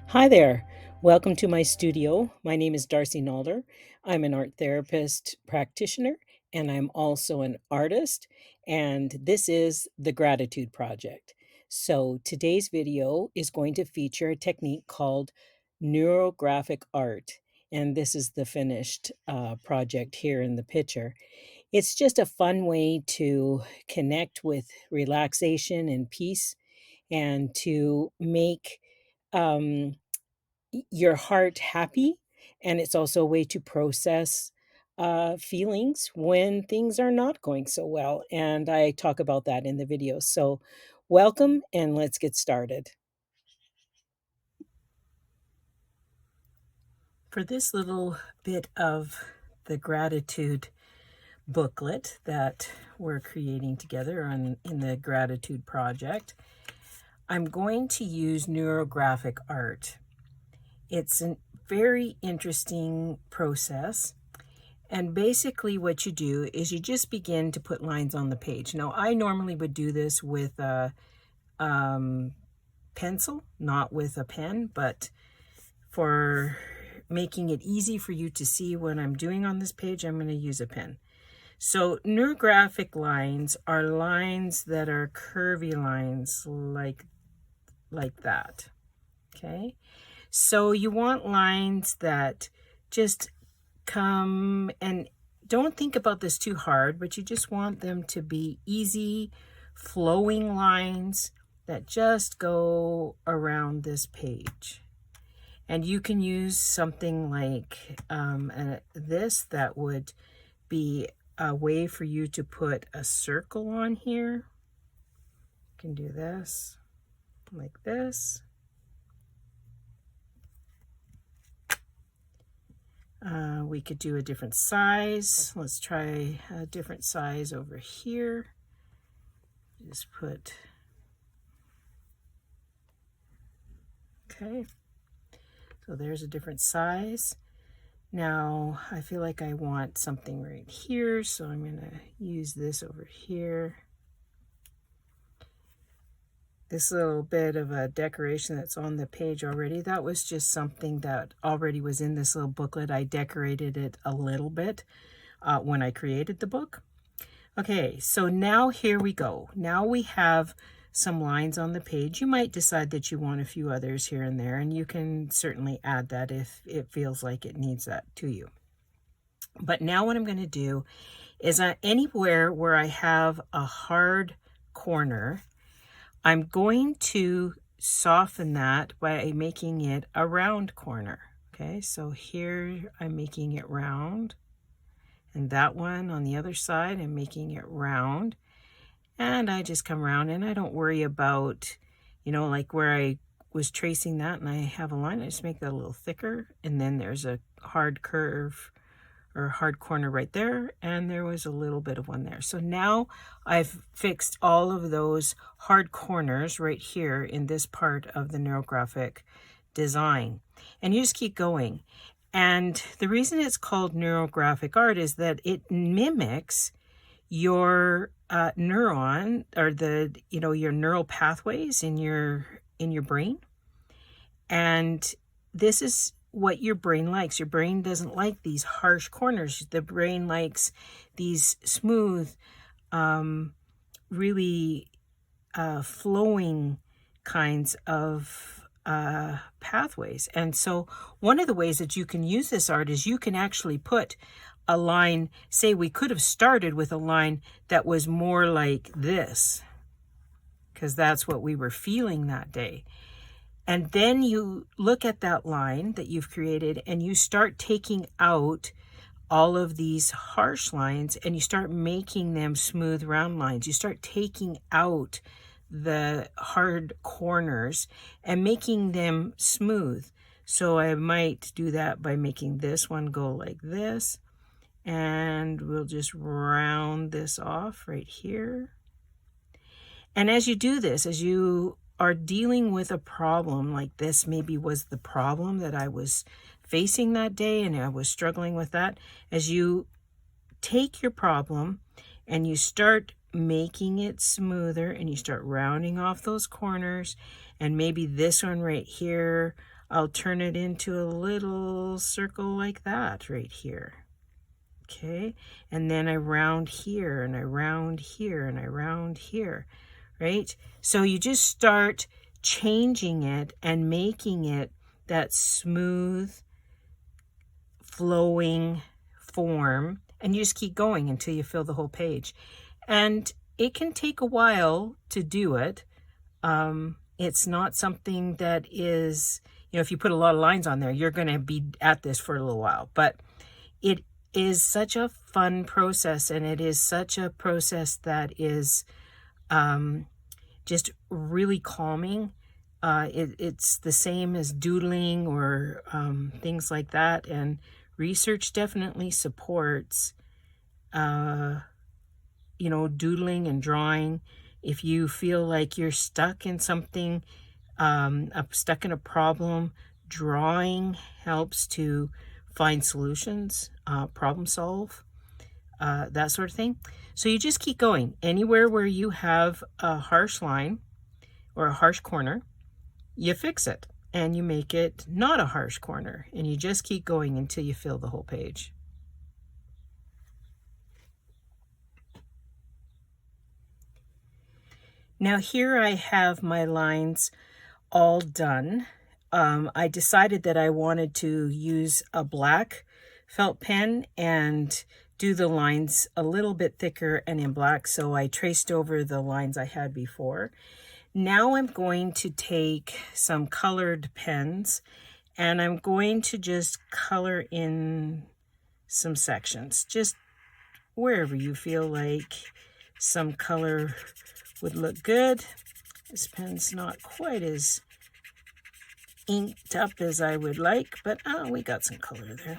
Hi there. Welcome to my studio. My name is Darcy Nalder. I'm an art therapist practitioner, and I'm also an artist. And this is the Gratitude Project. So today's video is going to feature a technique called neurographic art. And this is the finished project here in the picture. It's just a fun way to connect with relaxation and peace and to make um, your heart happy, and it's also a way to process feelings when things are not going so well, and I talk about that in the video. So welcome, and let's get started. For this little bit of the gratitude booklet that we're creating together in the Gratitude Project, I'm going to use neurographic art. It's a very interesting process. And basically what you do is you just begin to put lines on the page. Now, I normally would do this with a pencil, not with a pen, but for making it easy for you to see what I'm doing on this page, I'm going to use a pen. So neurographic lines are lines that are curvy lines like that, okay? So you want lines that just come, and don't think about this too hard, but you just want them to be easy, flowing lines that just go around this page. And you can use something like this that would be a way for you to put a circle on here. You can do this like this. We could do a different size. Let's try a different size over here. Just put, okay. So there's a different size. Now I feel like I want something right here, so I'm gonna use this over here. This little bit of a decoration that's on the page already, that was just something that already was in this little booklet. I decorated it a little bit when I created the book. Okay, so now here we go. Now we have some lines on the page. You might decide that you want a few others here and there, and you can certainly add that if it feels like it needs that to you. But now what I'm going to do is anywhere where I have a hard corner, I'm going to soften that by making it a round corner. Okay, so here I'm making it round, and that one on the other side I'm making it round, and I just come around and I don't worry about, like where I was tracing that and I have a line, I just make that a little thicker, and then there's a hard curve or hard corner right there, and there was a little bit of one there. So now I've fixed all of those hard corners right here in this part of the neurographic design. And you just keep going. And the reason it's called neurographic art is that it mimics your neuron, or your neural pathways in your brain. And this is what your brain likes. Your brain doesn't like these harsh corners. The brain likes these smooth, really flowing kinds of pathways. And so one of the ways that you can use this art is you can actually put a line, say we could have started with a line that was more like this, because that's what we were feeling that day. And then you look at that line that you've created and you start taking out all of these harsh lines and you start making them smooth round lines. You start taking out the hard corners and making them smooth. So I might do that by making this one go like this, and we'll just round this off right here. And as you do this, as you are dealing with a problem like this, maybe was the problem that I was facing that day and I was struggling with that, as you take your problem and you start making it smoother, and you start rounding off those corners, and maybe this one right here, I'll turn it into a little circle like that right here. Okay, and then I round here, and I round here, and I round here, right? So you just start changing it and making it that smooth, flowing form, and you just keep going until you fill the whole page. And it can take a while to do it. It's not something that is, if you put a lot of lines on there, you're going to be at this for a little while. But it is such a fun process, and it is such a process that is just really calming. It's the same as doodling or things like that, and research definitely supports doodling and drawing. If you feel like you're stuck in something, stuck in a problem, drawing helps to find solutions, problem solve, that sort of thing. So you just keep going. Anywhere where you have a harsh line or a harsh corner, you fix it and you make it not a harsh corner, and you just keep going until you fill the whole page. Now here I have my lines all done. I decided that I wanted to use a black felt pen and do the lines a little bit thicker and in black, so I traced over the lines I had before. Now I'm going to take some colored pens, and I'm going to just color in some sections, just wherever you feel like some color would look good. This pen's not quite as inked up as I would like, but we got some color there.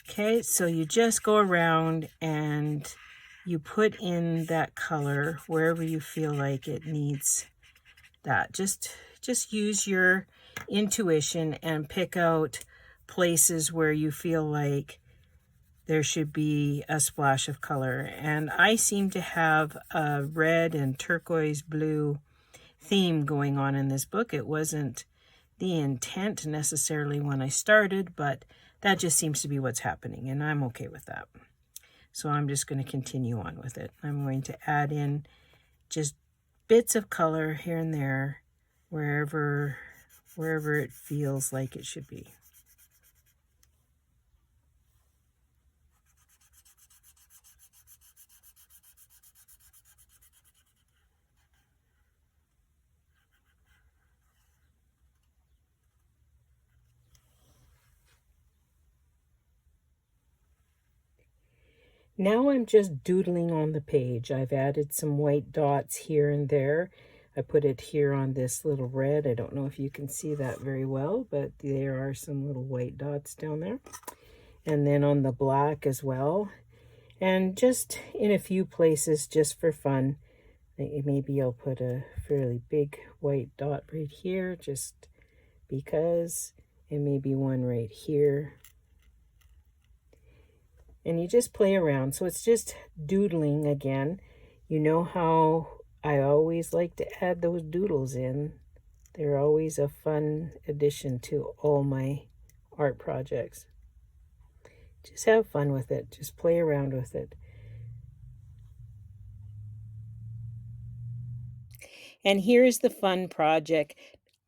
Okay, so you just go around and you put in that color wherever you feel like it needs that. Just use your intuition and pick out places where you feel like there should be a splash of color. And I seem to have a red and turquoise blue theme going on in this book. It wasn't the intent necessarily when I started, but that just seems to be what's happening, and I'm okay with that. So I'm just going to continue on with it. I'm going to add in just bits of color here and there wherever it feels like it should be. Now I'm just doodling on the page. I've added some white dots here and there. I put it here on this little red. I don't know if you can see that very well, but there are some little white dots down there. And then on the black as well. And just in a few places, just for fun, maybe I'll put a fairly big white dot right here, just because, and maybe one right here. And you just play around. So it's just doodling again. You know how I always like to add those doodles in. They're always a fun addition to all my art projects. Just have fun with it. Just play around with it. And here's the fun project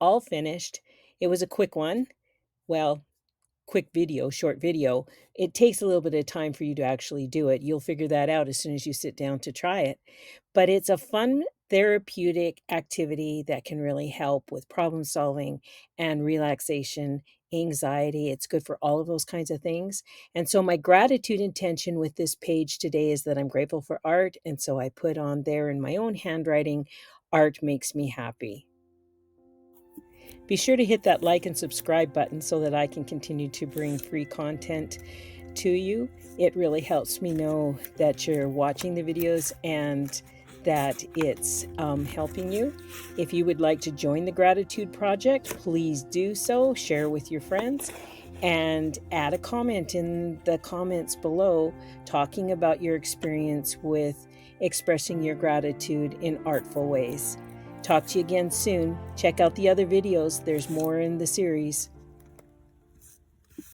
all finished. It was a quick one. Well, quick video, short video. It takes a little bit of time for you to actually do it. You'll figure that out as soon as you sit down to try it. But it's a fun therapeutic activity that can really help with problem solving and relaxation, anxiety. It's good for all of those kinds of things. And so my gratitude intention with this page today is that I'm grateful for art. And so I put on there in my own handwriting, art makes me happy. Be sure to hit that like and subscribe button so that I can continue to bring free content to you. It really helps me know that you're watching the videos and that it's helping you. If you would like to join the Gratitude Project, please do so. Share with your friends and add a comment in the comments below talking about your experience with expressing your gratitude in artful ways. Talk to you again soon. Check out the other videos. There's more in the series.